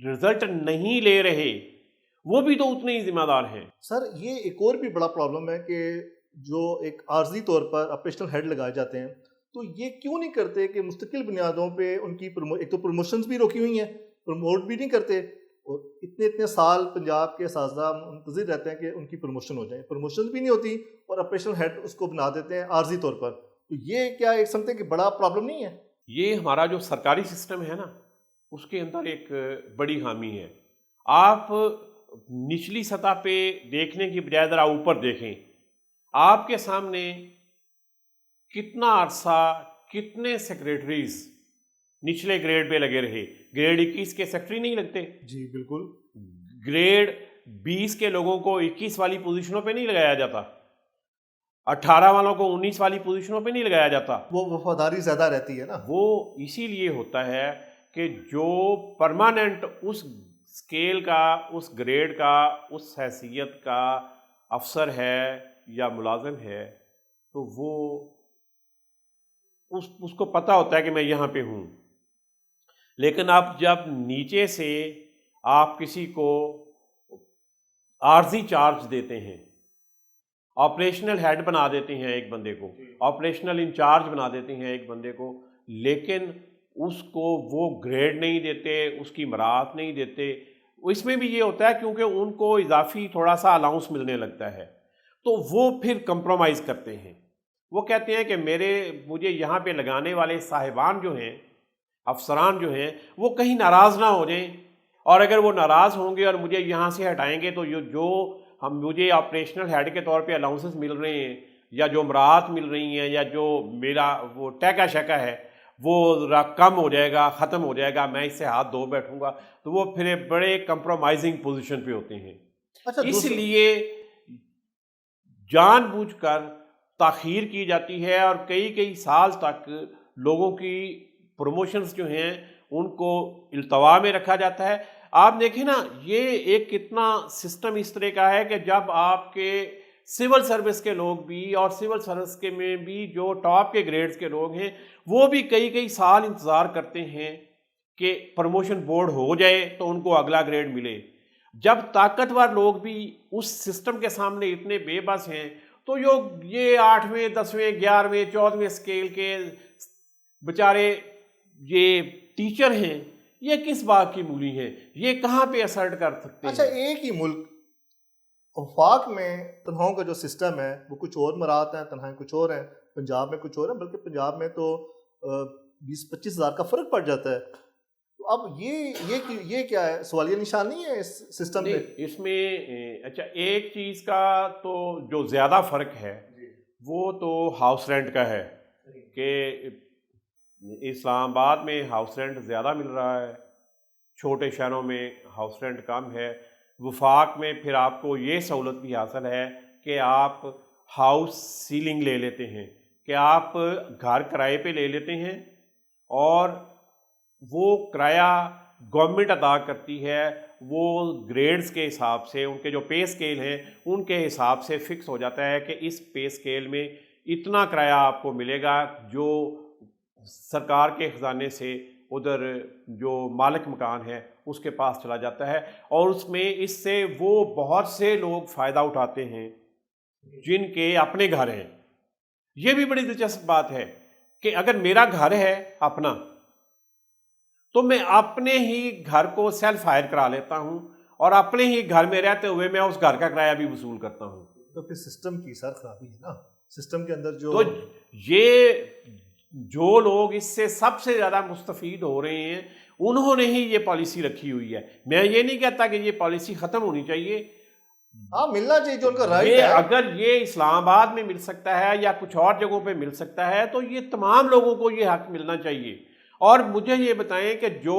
Result نہیں لے رہے وہ بھی تو اتنے ہی ذمہ دار ہیں. سر یہ ایک اور بھی بڑا پرابلم ہے کہ جو ایک عارضی طور پر آپریشنل ہیڈ لگائے جاتے ہیں تو یہ کیوں نہیں کرتے کہ مستقل بنیادوں پہ ان کی ایک تو پروموشنز بھی روکی ہوئی ہیں, پروموٹ بھی نہیں کرتے, اور اتنے سال پنجاب کے اساتذہ منتظر رہتے ہیں کہ ان کی پروموشن ہو جائے, پروموشن بھی نہیں ہوتی اور آپریشنل ہیڈ اس کو بنا دیتے ہیں عارضی طور پر. تو یہ کیا ایک سمجھتے ہیں کہ بڑا پرابلم نہیں ہے؟ یہ ہمارا جو سرکاری سسٹم ہے نا اس کے اندر ایک بڑی خامی ہے. آپ نچلی سطح پہ دیکھنے کی بجائے ذرا اوپر دیکھیں. آپ کے سامنے کتنا عرصہ کتنے سیکریٹریز نچلے گریڈ پہ لگے رہے. گریڈ 21 کے سیکٹری نہیں لگتے؟ جی بالکل. گریڈ 20 کے لوگوں کو 21 والی پوزیشنوں پہ نہیں لگایا جاتا, 18 والوں کو 19 والی پوزیشنوں پہ نہیں لگایا جاتا. وہ وفاداری زیادہ رہتی ہے نا. وہ اسی لیے ہوتا ہے کہ جو پرماننٹ اس اسکیل کا, اس گریڈ کا, اس حیثیت کا افسر ہے یا ملازم ہے تو وہ اس کو پتہ ہوتا ہے کہ میں یہاں پہ ہوں. لیکن آپ جب نیچے سے آپ کسی کو عارضی چارج دیتے ہیں, آپریشنل ہیڈ بنا دیتے ہیں ایک بندے کو, آپریشنل انچارج بنا دیتے ہیں ایک بندے کو, لیکن اس کو وہ گریڈ نہیں دیتے, اس کی مراعات نہیں دیتے. اس میں بھی یہ ہوتا ہے کیونکہ ان کو اضافی تھوڑا سا الاؤنس ملنے لگتا ہے تو وہ پھر کمپرومائز کرتے ہیں. وہ کہتے ہیں کہ مجھے یہاں پہ لگانے والے صاحبان جو ہیں, افسران جو ہیں, وہ کہیں ناراض نہ ہو جائیں, اور اگر وہ ناراض ہوں گے اور مجھے یہاں سے ہٹائیں گے تو جو مجھے آپریشنل ہیڈ کے طور پہ الاؤنسز مل رہے ہیں یا جو مراعات مل رہی ہیں یا جو میرا وہ ٹیکا شیکا ہے وہ ذرا کم ہو جائے گا, ختم ہو جائے گا, میں اس سے ہاتھ دھو بیٹھوں گا. تو وہ پھر بڑے کمپرومائزنگ پوزیشن پہ ہوتے ہیں. اس لیے جان بوجھ کر تاخیر کی جاتی ہے اور کئی سال تک لوگوں کی پروموشنز جو ہیں ان کو التوا میں رکھا جاتا ہے. آپ دیکھیں نا یہ ایک کتنا سسٹم اس طرح کا ہے کہ جب آپ کے سول سروس کے لوگ بھی اور سول سروس کے میں بھی جو ٹاپ کے گریڈز کے لوگ ہیں وہ بھی کئی سال انتظار کرتے ہیں کہ پروموشن بورڈ ہو جائے تو ان کو اگلا گریڈ ملے. جب طاقتور لوگ بھی اس سسٹم کے سامنے اتنے بے بس ہیں تو یہ 8ویں 10ویں 11ویں 14ویں اسکیل کے بیچارے یہ ٹیچر ہیں, یہ کس بات کی مولی ہیں, یہ کہاں پہ اسرٹ کر سکتے ہیں؟ اچھا ایک ہی ملک وفاق میں تنخواہوں کا جو سسٹم ہے وہ کچھ اور مراعات ہیں, تنخواہیں کچھ اور ہیں, پنجاب میں کچھ اور ہیں, بلکہ پنجاب میں تو 20-25 ہزار کا فرق پڑ جاتا ہے. تو اب یہ کیا ہے, سوالیہ نشان نہیں ہے اس سسٹم پہ؟ اس میں اچھا ایک چیز کا تو جو زیادہ فرق ہے وہ تو ہاؤس رینٹ کا ہے کہ اسلام آباد میں ہاؤس رینٹ زیادہ مل رہا ہے, چھوٹے شہروں میں ہاؤس رینٹ کم ہے. وفاق میں پھر آپ کو یہ سہولت بھی حاصل ہے کہ آپ ہاؤس سیلنگ لے لیتے ہیں, کہ آپ گھر کرائے پہ لے لیتے ہیں اور وہ کرایہ گورنمنٹ ادا کرتی ہے. وہ گریڈز کے حساب سے ان کے جو پے اسکیل ہیں ان کے حساب سے فکس ہو جاتا ہے کہ اس پے اسکیل میں اتنا کرایہ آپ کو ملے گا, جو سرکار کے خزانے سے ادھر جو مالک مکان ہے اس کے پاس چلا جاتا ہے. اور اس سے وہ بہت سے لوگ فائدہ اٹھاتے ہیں جن کے اپنے گھر ہیں. یہ بھی بڑی دلچسپ بات ہے کہ اگر میرا گھر ہے اپنا تو میں اپنے ہی گھر کو سیلف ہائر کرا لیتا ہوں اور اپنے ہی گھر میں رہتے ہوئے میں اس گھر کا کرایہ بھی وصول کرتا ہوں. تو پھر سسٹم کی سر خرابی ہے نا, سسٹم کے اندر جو تو یہ جو لوگ اس سے سب سے زیادہ مستفید ہو رہے ہیں انہوں نے ہی یہ پالیسی رکھی ہوئی ہے. میں یہ نہیں کہتا کہ یہ پالیسی ختم ہونی چاہیے, ہاں ملنا چاہیے جو ان کا رائٹ ہے. اگر یہ اسلام آباد میں مل سکتا ہے یا کچھ اور جگہوں پہ مل سکتا ہے تو یہ تمام لوگوں کو یہ حق ملنا چاہیے. اور مجھے یہ بتائیں کہ جو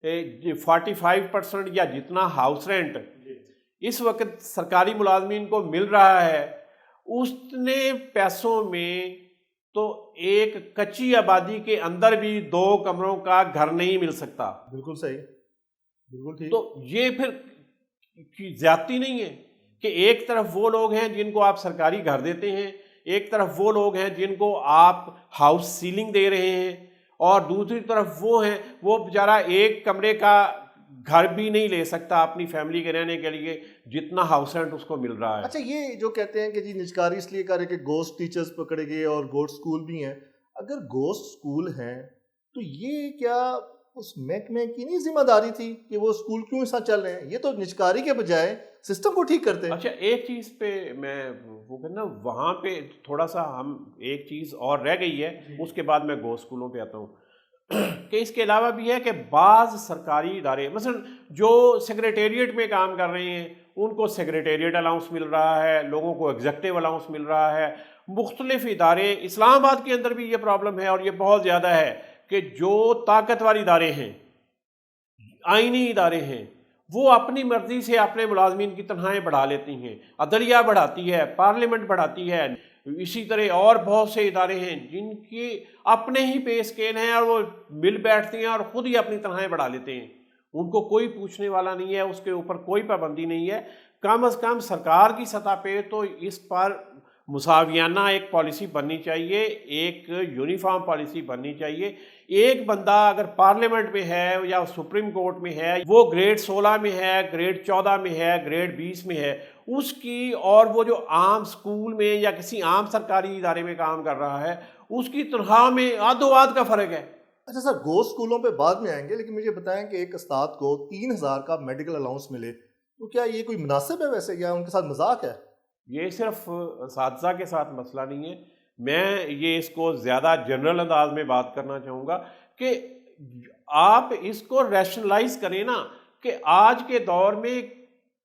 45% یا جتنا ہاؤس رینٹ اس وقت سرکاری ملازمین کو مل رہا ہے اتنے پیسوں میں تو ایک کچی آبادی کے اندر بھی 2 کمروں کا گھر نہیں مل سکتا. بالکل صحیح, بالکل ٹھیک. تو یہ پھر زیادتی نہیں ہے کہ ایک طرف وہ لوگ ہیں جن کو آپ سرکاری گھر دیتے ہیں, ایک طرف وہ لوگ ہیں جن کو آپ ہاؤس سیلنگ دے رہے ہیں, اور دوسری طرف وہ ہیں وہ بیچارہ ایک کمرے کا گھر بھی نہیں لے سکتا اپنی فیملی کے رہنے کے لیے جتنا ہاؤس رینٹ اس کو مل رہا ہے. اچھا یہ جو کہتے ہیں کہ جی نجکاری اس لیے کر رہے کہ گھوسٹ ٹیچرز پکڑے گئے اور گھوسٹ اسکول بھی ہیں, اگر گھوسٹ اسکول ہیں تو یہ کیا اس محکمے کی نہیں ذمہ داری تھی کہ وہ اسکول کیوں ایسا چل رہے ہیں؟ یہ تو نجکاری کے بجائے سسٹم کو ٹھیک کرتے ہیں. اچھا ایک چیز پہ میں وہ کرنا وہاں پہ تھوڑا سا ہم ایک چیز اور رہ گئی ہے, اس کے بعد میں گو اسکولوں پہ آتا ہوں کہ اس کے علاوہ بھی ہے کہ بعض سرکاری ادارے مثلا جو سیکریٹریٹ میں کام کر رہے ہیں ان کو سیکریٹریٹ الاؤنس مل رہا ہے, لوگوں کو ایگزیکٹو الاؤنس مل رہا ہے. مختلف ادارے, اسلام آباد کے اندر بھی یہ پرابلم ہے اور یہ بہت زیادہ ہے کہ جو طاقتور ادارے ہیں, آئینی ادارے ہیں, وہ اپنی مرضی سے اپنے ملازمین کی تنخواہیں بڑھا لیتی ہیں. عدلیہ بڑھاتی ہے, پارلیمنٹ بڑھاتی ہے, اسی طرح اور بہت سے ادارے ہیں جن کی اپنے ہی پے اسکیل ہیں اور وہ مل بیٹھتے ہیں اور خود ہی اپنی تنخواہیں بڑھا لیتے ہیں. ان کو کوئی پوچھنے والا نہیں ہے, اس کے اوپر کوئی پابندی نہیں ہے. کم از کم سرکار کی سطح پہ تو اس پر مساویانہ ایک پالیسی بننی چاہیے, ایک یونیفارم پالیسی بننی چاہیے. ایک بندہ اگر پارلیمنٹ میں ہے یا سپریم کورٹ میں ہے, وہ گریڈ 16 میں ہے, گریڈ 14 میں ہے, گریڈ 20 میں ہے, اس کی اور وہ جو عام سکول میں یا کسی عام سرکاری ادارے میں کام کر رہا ہے اس کی تنخواہ میں آدھو آدھ کا فرق ہے. اچھا سر گھوسٹ اسکولوں پہ بعد میں آئیں گے, لیکن مجھے بتائیں کہ ایک استاد کو 3000 کا میڈیکل الاؤنس ملے تو کیا یہ کوئی مناسب ہے ویسے, یا ان کے ساتھ مذاق ہے؟ یہ صرف اساتذہ کے ساتھ مسئلہ نہیں ہے, میں یہ اس کو زیادہ جنرل انداز میں بات کرنا چاہوں گا کہ آپ اس کو ریشنلائز کریں نا کہ آج کے دور میں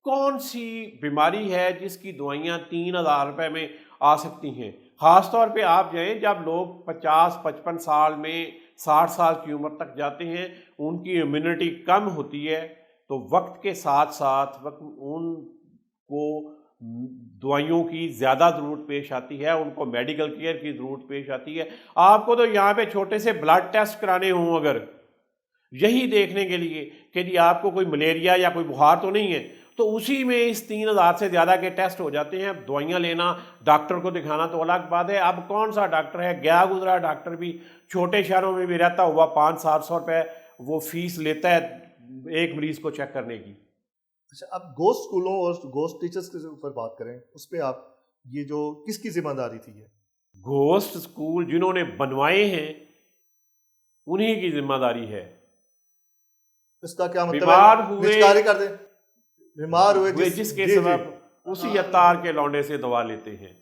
کون سی بیماری ہے جس کی دوائیاں 3000 روپے میں آ سکتی ہیں. خاص طور پہ آپ جائیں جب لوگ 50-55 سال میں 60 سال کی عمر تک جاتے ہیں, ان کی امیونٹی کم ہوتی ہے, تو وقت کے ساتھ ساتھ ان کو دوائیوں کی زیادہ ضرورت پیش آتی ہے, ان کو میڈیکل کیئر کی ضرورت پیش آتی ہے. آپ کو تو یہاں پہ چھوٹے سے بلڈ ٹیسٹ کرانے ہوں اگر یہی دیکھنے کے لیے کہ جی آپ کو کوئی ملیریا یا کوئی بخار تو نہیں ہے, تو اسی میں اس 3000 سے زیادہ کے ٹیسٹ ہو جاتے ہیں. اب دوائیاں لینا, ڈاکٹر کو دکھانا تو الگ بات ہے. اب کون سا ڈاکٹر ہے, گیا گزرا ڈاکٹر بھی چھوٹے شہروں میں بھی رہتا ہوا 500-700 روپے وہ فیس لیتا ہے ایک مریض کو چیک کرنے کی. اچھا اب گھوسٹ اسکولوں اور گھوسٹ ٹیچرز کے اوپر بات کریں, اس پہ آپ یہ جو کس کی ذمہ داری تھی؟ یہ گھوسٹ اسکول جنہوں نے بنوائے ہیں انہی کی ذمہ داری ہے. اس کا کیا مطلب بیمار ہے؟ ہوئے نجکاری کر دیں, بیمار ہوئے جس کے سبب اسی اتار کے لونڈے سے دوا لیتے ہیں.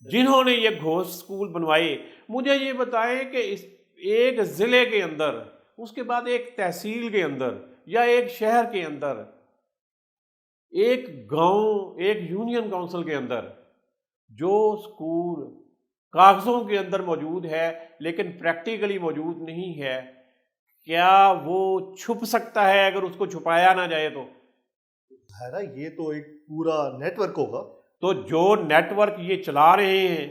جنہوں نے یہ گھوسٹ اسکول بنوائے, مجھے یہ بتائیں کہ اس ایک ضلع کے اندر, اس کے بعد ایک تحصیل کے اندر یا ایک شہر کے اندر, ایک گاؤں, ایک یونین کونسل کے اندر جو اسکول کاغذوں کے اندر موجود ہے لیکن پریکٹیکلی موجود نہیں ہے, کیا وہ چھپ سکتا ہے اگر اس کو چھپایا نہ جائے تو؟ یہ تو ایک پورا نیٹ ورک ہوگا. تو جو نیٹ ورک یہ چلا رہے ہیں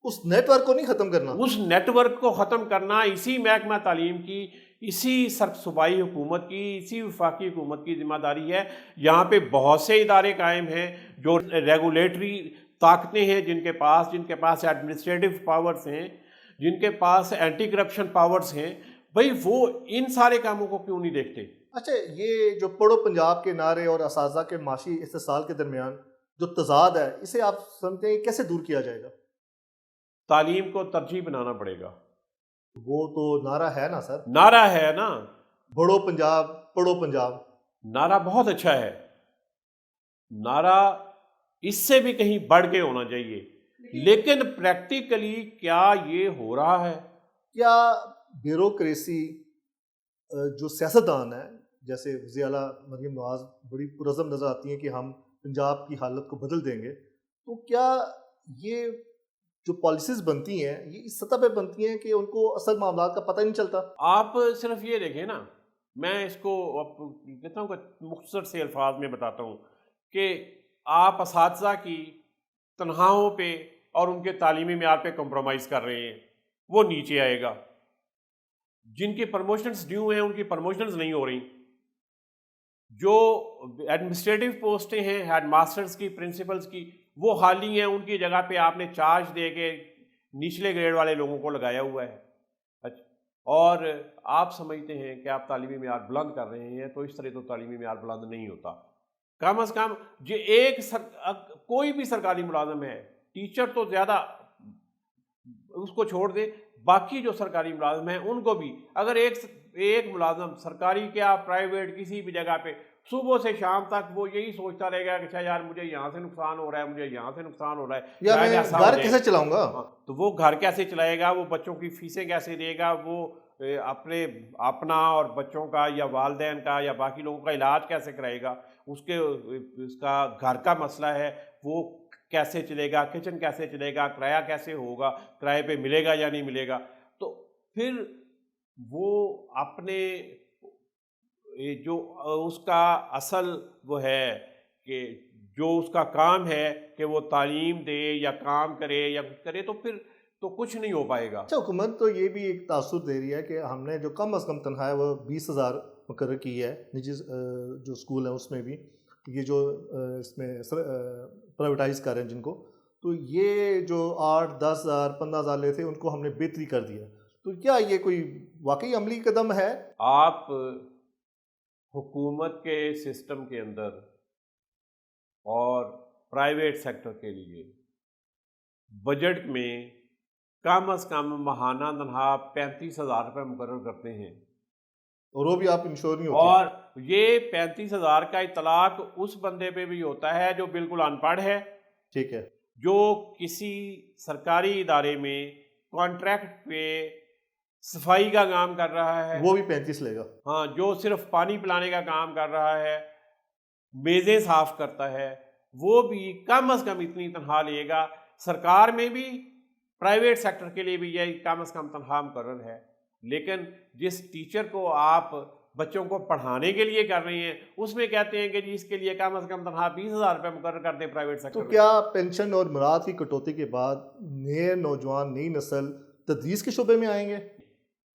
اس نیٹ ورک کو نہیں ختم کرنا. اس نیٹ ورک کو ختم کرنا اسی محکمہ تعلیم کی, اسی صوبائی حکومت کی, اسی وفاقی حکومت کی ذمہ داری ہے. یہاں پہ بہت سے ادارے قائم ہیں جو ریگولیٹری طاقتیں ہیں, جن کے پاس ایڈمنسٹریٹو پاورز ہیں, جن کے پاس اینٹی کرپشن پاورز ہیں. بھئی وہ ان سارے کاموں کو کیوں نہیں دیکھتے؟ اچھا یہ جو پڑھو پنجاب کے نعرے اور اساتذہ کے معاشی استحصال کے درمیان جو تضاد ہے, اسے آپ سمجھتے ہیں کیسے دور کیا جائے گا؟ تعلیم کو ترجیح بنانا پڑے گا. وہ تو نعرہ ہے نا سر, نعرہ ہے نا, بڑھو پنجاب پڑھو پنجاب, نعرہ بہت اچھا ہے, نعرہ اس سے بھی کہیں بڑھ کے ہونا چاہیے, لیکن پریکٹیکلی کیا یہ ہو رہا ہے؟ کیا بیوروکریسی جو سیاستدان ہے جیسے وزیر اعلیٰ مریم نواز بڑی پرعزم نظر آتی ہیں کہ ہم پنجاب کی حالت کو بدل دیں گے, تو کیا یہ جو پالیسیز بنتی ہیں یہ اس سطح پہ بنتی ہیں کہ ان کو اصل معاملات کا پتہ ہی نہیں چلتا؟ آپ صرف یہ دیکھیں نا, میں اس کو کہتا ہوں کہ مختصر سے الفاظ میں بتاتا ہوں کہ آپ اساتذہ کی تنخواہوں پہ اور ان کے تعلیمی معیار پہ کمپرومائز کر رہے ہیں, وہ نیچے آئے گا. جن کی پروموشنز ڈیو ہیں ان کی پروموشنز نہیں ہو رہی. جو ایڈمنسٹریٹو پوسٹیں ہیں ہیڈ ماسٹرز کی, پرنسپلز کی, وہ خالی ہیں, ان کی جگہ پہ آپ نے چارج دے کے نچلے گریڈ والے لوگوں کو لگایا ہوا ہے. اور آپ سمجھتے ہیں کہ آپ تعلیمی معیار بلند کر رہے ہیں، تو اس طرح تو تعلیمی معیار بلند نہیں ہوتا. کم از کم کوئی بھی سرکاری ملازم ہے، ٹیچر تو زیادہ اس کو چھوڑ دیں، باقی جو سرکاری ملازم ہیں ان کو بھی اگر ایک ملازم سرکاری کیا پرائیویٹ کسی بھی جگہ پہ صبح سے شام تک وہ یہی سوچتا رہے گا کہ اچھا یار مجھے یہاں سے نقصان ہو رہا ہے، مجھے یہاں سے نقصان ہو رہا ہے، یا شاید میں ایسا ہو گھر جائے. کیسے چلاؤں گا؟ ہاں، تو وہ گھر کیسے چلائے گا، وہ بچوں کی فیسیں کیسے دے گا، وہ اپنا اور بچوں کا یا والدین کا یا باقی لوگوں کا علاج کیسے کرائے گا، اس کا گھر کا مسئلہ ہے وہ کیسے چلے گا، کچن کیسے چلے گا، کرایہ کیسے ہوگا، کرائے پہ ملے گا یا نہیں ملے گا. تو پھر وہ اپنے جو اس کا اصل وہ ہے کہ جو اس کا کام ہے کہ وہ تعلیم دے یا کام کرے یا کچھ کرے، تو پھر تو کچھ نہیں ہو پائے گا. اچھا، حکومت تو یہ بھی ایک تاثر دے رہی ہے کہ ہم نے جو کم از کم تنخواہ ہے وہ 20,000 مقرر کی ہے نجی جو اسکول ہیں اس میں بھی، یہ جو اس میں پرائیویٹائز کر رہے ہیں جن کو، تو یہ جو 8-10,000 15,000 لے تھے ان کو ہم نے بہتری کر دیا. تو کیا یہ کوئی واقعی عملی قدم ہے؟ آپ حکومت کے سسٹم کے اندر اور پرائیویٹ سیکٹر کے لیے بجٹ میں کم از کم ماہانہ تنخواہ 35,000 روپے مقرر کرتے ہیں، اور وہ بھی آپ انشور نہیں ہوتی. اور یہ 35,000 کا اطلاق اس بندے پہ بھی ہوتا ہے جو بالکل ان پڑھ ہے، ٹھیک ہے. جو کسی سرکاری ادارے میں کانٹریکٹ پہ صفائی کا کام کر رہا ہے، وہ بھی 35 لے گا. ہاں، جو صرف پانی پلانے کا کام کر رہا ہے، میزیں صاف کرتا ہے، وہ بھی کم از کم اتنی تنخواہ لے گا. سرکار میں بھی پرائیویٹ سیکٹر کے لیے بھی یہ کم از کم تنخواہ مقرر ہے. لیکن جس ٹیچر کو آپ بچوں کو پڑھانے کے لیے کر رہے ہیں اس میں کہتے ہیں کہ جی اس کے لیے کم از کم تنخواہ 20,000 روپے مقرر کر دیں پرائیویٹ سیکٹر تو میں. کیا پینشن اور مراد کی کٹوتی کے بعد نئے نوجوان نئی نسل تدریس کے شعبے میں آئیں گے؟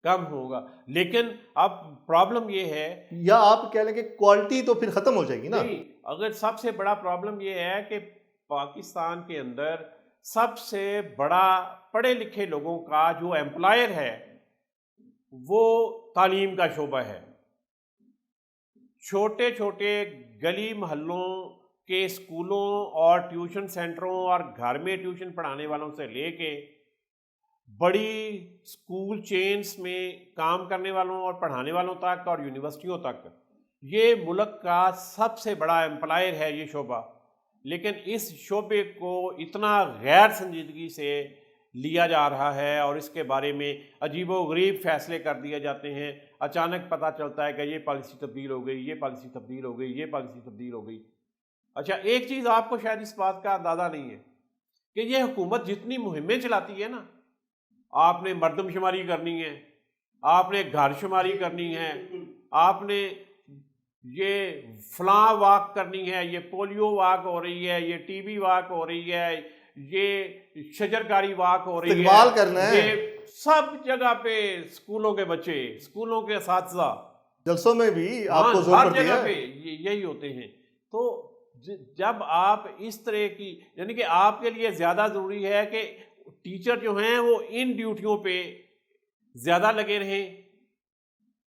کم ہوگا. لیکن اب پرابلم یہ ہے، یا آپ کہہ لیں کہ کوالٹی تو پھر ختم ہو جائے گی نا؟ نہیں، اگر سب سے بڑا پرابلم یہ ہے کہ پاکستان کے اندر سب سے بڑا پڑھے لکھے لوگوں کا جو ایمپلائر ہے وہ تعلیم کا شعبہ ہے. چھوٹے چھوٹے گلی محلوں کے اسکولوں اور ٹیوشن سینٹروں اور گھر میں ٹیوشن پڑھانے والوں سے لے کے بڑی اسکول چینز میں کام کرنے والوں اور پڑھانے والوں تک اور یونیورسٹیوں تک یہ ملک کا سب سے بڑا ایمپلائر ہے یہ شعبہ. لیکن اس شعبے کو اتنا غیر سنجیدگی سے لیا جا رہا ہے اور اس کے بارے میں عجیب و غریب فیصلے کر دیے جاتے ہیں. اچانک پتہ چلتا ہے کہ یہ پالیسی تبدیل ہو گئی، یہ پالیسی تبدیل ہو گئی، یہ پالیسی تبدیل ہو گئی. اچھا، ایک چیز آپ کو شاید اس بات کا اندازہ نہیں ہے کہ یہ حکومت جتنی مہمیں چلاتی ہے نا، آپ نے مردم شماری کرنی ہے، آپ نے گھر شماری کرنی ہے، آپ نے یہ فلاں واک کرنی ہے، یہ پولیو واک ہو رہی ہے، یہ ٹی بی واک ہو رہی ہے، یہ شجرکاری واک ہو رہی ہے، استقبال کرنا ہے، یہ سب جگہ پہ اسکولوں کے بچے، اسکولوں کے اساتذہ، جلسوں میں بھی آپ کو زور ہر پڑتی جگہ ہے. پہ یہی ہوتے ہیں. تو جب آپ اس طرح کی، یعنی کہ آپ کے لیے زیادہ ضروری ہے کہ ٹیچر جو ہیں وہ ان ڈیوٹیوں پہ زیادہ لگے رہیں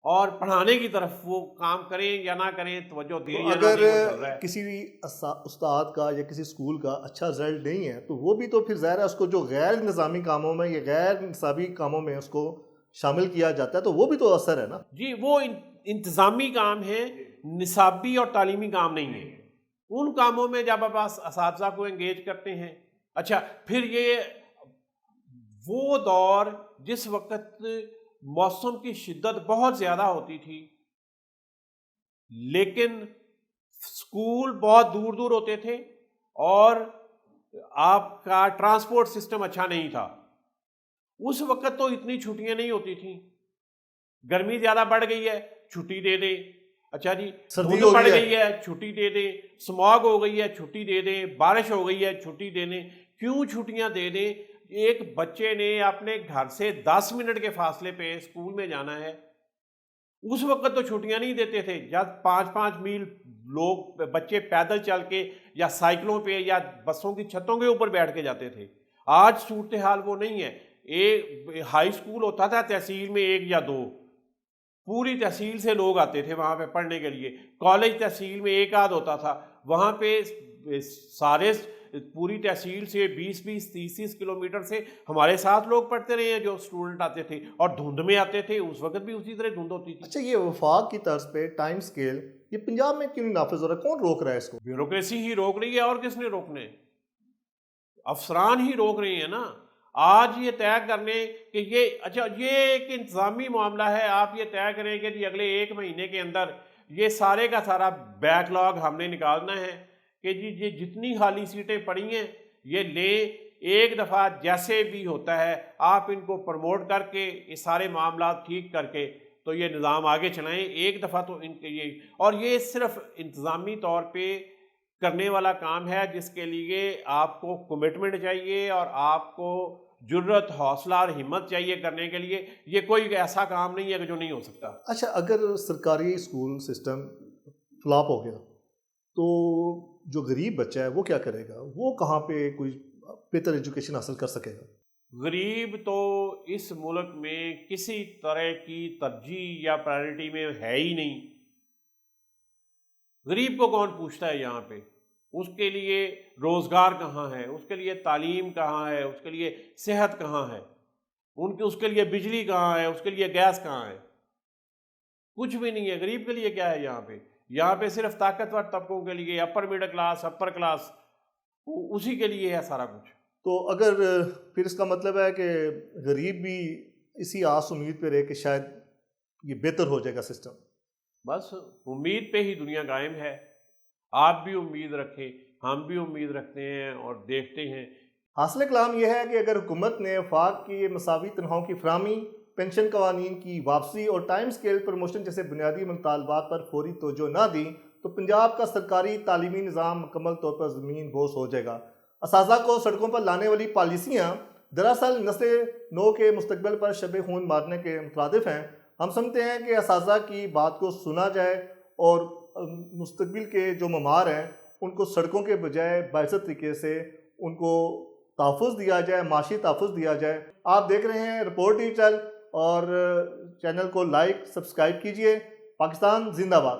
اور پڑھانے کی طرف وہ کام کریں یا نہ کریں، توجہ دیں یا نہ اگر دیں، وہ چل رہا ہے. کسی استاد کا یا کسی اسکول کا اچھا رزلٹ نہیں ہے تو وہ بھی تو پھر ظاہر ہے اس کو جو غیر نظامی کاموں میں یا غیر نصابی کاموں میں اس کو شامل کیا جاتا ہے تو وہ بھی تو اثر ہے نا. جی، وہ انتظامی کام ہے، نصابی اور تعلیمی کام نہیں ہے. ان کاموں میں جب آپ اساتذہ کو انگیج کرتے ہیں. اچھا، پھر یہ وہ دور جس وقت موسم کی شدت بہت زیادہ ہوتی تھی لیکن اسکول بہت دور دور ہوتے تھے اور آپ کا ٹرانسپورٹ سسٹم اچھا نہیں تھا. اس وقت تو اتنی چھٹیاں نہیں ہوتی تھیں. گرمی زیادہ بڑھ گئی ہے، چھٹی دے دیں. اچھا جی، سردی دھند بڑھ گئی ہے، چھٹی دے دیں. سماگ ہو گئی ہے، چھٹی دے دیں. بارش ہو گئی ہے، چھٹی دے دیں. کیوں چھٹیاں دے دیں؟ ایک بچے نے اپنے گھر سے 10 منٹ کے فاصلے پہ اسکول میں جانا ہے. اس وقت تو چھٹیاں نہیں دیتے تھے، جب 5-5 میل لوگ بچے پیدل چل کے یا سائیکلوں پہ یا بسوں کی چھتوں کے اوپر بیٹھ کے جاتے تھے. آج صورتحال وہ نہیں ہے. ایک ہائی اسکول ہوتا تھا تحصیل میں 1 یا 2، پوری تحصیل سے لوگ آتے تھے وہاں پہ پڑھنے کے لیے. کالج تحصیل میں 1 آدھ ہوتا تھا، وہاں پہ سارے پوری تحصیل سے 20-20 30-30 کلومیٹر سے ہمارے ساتھ لوگ پڑھتے رہے ہیں جو اسٹوڈنٹ آتے تھے، اور دھند میں آتے تھے. اس وقت بھی اسی طرح دھند ہوتی تھی. اچھا، یہ وفاق کی طرز پہ ٹائم اسکیل یہ پنجاب میں کیوں نہیں نافذ ہو رہا؟ کون روک رہا ہے اس کو؟ بیوروکریسی ہی روک رہی ہے، اور کس نے روکنے؟ افسران ہی روک رہے ہیں نا. آج یہ طے کرنے کہ یہ ایک انتظامی معاملہ ہے. آپ یہ طے کریں کہ جی اگلے 1 مہینے کے اندر یہ سارے کا سارا بیک لاگ ہم نے نکالنا ہے کہ جی یہ جتنی خالی سیٹیں پڑی ہیں یہ لیں، ایک دفعہ جیسے بھی ہوتا ہے آپ ان کو پروموٹ کر کے یہ سارے معاملات ٹھیک کر کے تو یہ نظام آگے چلائیں. ایک دفعہ تو ان کے یہ، اور یہ صرف انتظامی طور پہ کرنے والا کام ہے جس کے لیے آپ کو کمٹمنٹ چاہیے اور آپ کو جرت، حوصلہ اور ہمت چاہیے کرنے کے لیے. یہ کوئی ایسا کام نہیں ہے کہ جو نہیں ہو سکتا. اچھا، اگر سرکاری اسکول سسٹم فلاپ ہو گیا تو جو غریب بچہ ہے وہ کیا کرے گا؟ وہ کہاں پہ کوئی بہتر ایجوکیشن حاصل کر سکے گا؟ غریب تو اس ملک میں کسی طرح کی ترجیح یا پرائرٹی میں ہے ہی نہیں. غریب کو کون پوچھتا ہے یہاں پہ؟ اس کے لیے روزگار کہاں ہے، اس کے لیے تعلیم کہاں ہے، اس کے لیے صحت کہاں ہے، اس کے لیے بجلی کہاں ہے، اس کے لیے گیس کہاں ہے؟ کچھ بھی نہیں ہے. غریب کے لیے کیا ہے یہاں پہ؟ یہاں پہ صرف طاقتور طبقوں کے لیے، upper middle class, upper class, اسی کے لیے ہے سارا کچھ. تو اگر پھر اس کا مطلب ہے کہ غریب بھی اسی آس امید پہ رہے کہ شاید یہ بہتر ہو جائے گا سسٹم. بس امید پہ ہی دنیا قائم ہے. آپ بھی امید رکھیں، ہم بھی امید رکھتے ہیں اور دیکھتے ہیں. حاصل کلام یہ ہے کہ اگر حکومت نے وفاق کی مساوی تنخواہوں کی فراہمی، پینشن قوانین کی واپسی اور ٹائم سکیل پروموشن جیسے بنیادی مطالبات پر فوری توجہ نہ دی تو پنجاب کا سرکاری تعلیمی نظام مکمل طور پر زمین بوس ہو جائے گا. اساتذہ کو سڑکوں پر لانے والی پالیسیاں دراصل نسل نو کے مستقبل پر شب خون مارنے کے مترادف ہیں. ہم سمجھتے ہیں کہ اساتذہ کی بات کو سنا جائے اور مستقبل کے جو ممار ہیں ان کو سڑکوں کے بجائے باعزت طریقے سے ان کو تحفظ دیا جائے، معاشی تحفظ دیا جائے. آپ دیکھ رہے ہیں رپورٹ ڈیجیٹل، اور چینل کو لائک سبسکرائب کیجئے. پاکستان زندہ باد.